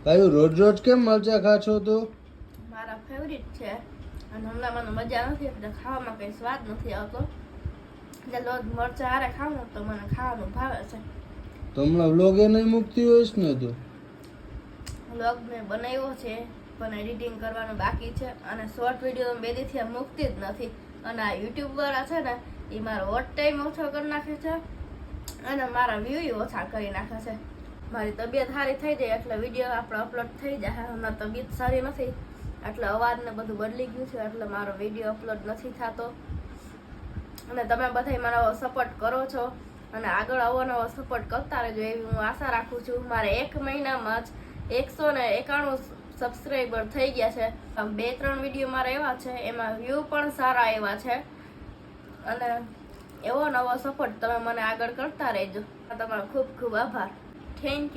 ભાઈ રોજ રોજ કેમ મરચા ખા છો તો? મારા ફેવરિટ છે અને હમણાં મને મજા નથી એટલે ખાવામાં કઈ સ્વાદ નથી આવતો. એટલે રોજ મરચા હારે ખાવ ને તો મને ખાવાનું ભાવે છે. તો હમણાં વ્લોગ એ નહીં મૂકતી હોઈશ ને તું? વ્લોગ મેં બનાવ્યો છે પણ એડિટિંગ કરવાનું બાકી છે અને શોર્ટ વિડીયો બે દીથી મૂકતી જ નથી. અને આ યુટ્યુબ વાળા છે ને એ મારો વોચ ટાઈમ ઓછો કરી નાખે છે અને મારા વ્યૂ ઓછા કરી નાખે છે. મારી તબિયત સારી થઈ જાય એટલે વિડીયો આપણો અપલોડ થઈ જાય. હમણાં તબિયત સારી નથી એટલે અવાજ ને બધું બદલી ગયું છે એટલે મારો વિડીયો અપલોડ નથી થતો. અને તમે બધા મારો સપોર્ટ કરો છો અને આગળ આવો નવો સપોર્ટ કરતા રહેજો એવી હું આશા રાખું છું. મારે 1 મહિનામાં જ 191 સબસ્ક્રાઈબર થઈ ગયા છે. 2-3 વિડીયો મારા એવા છે એમાં વ્યૂ પણ સારા એવા છે અને એવો નવો સપોર્ટ તમે મને આગળ કરતા રહેજો. તમારો ખૂબ ખૂબ આભાર. Thank you.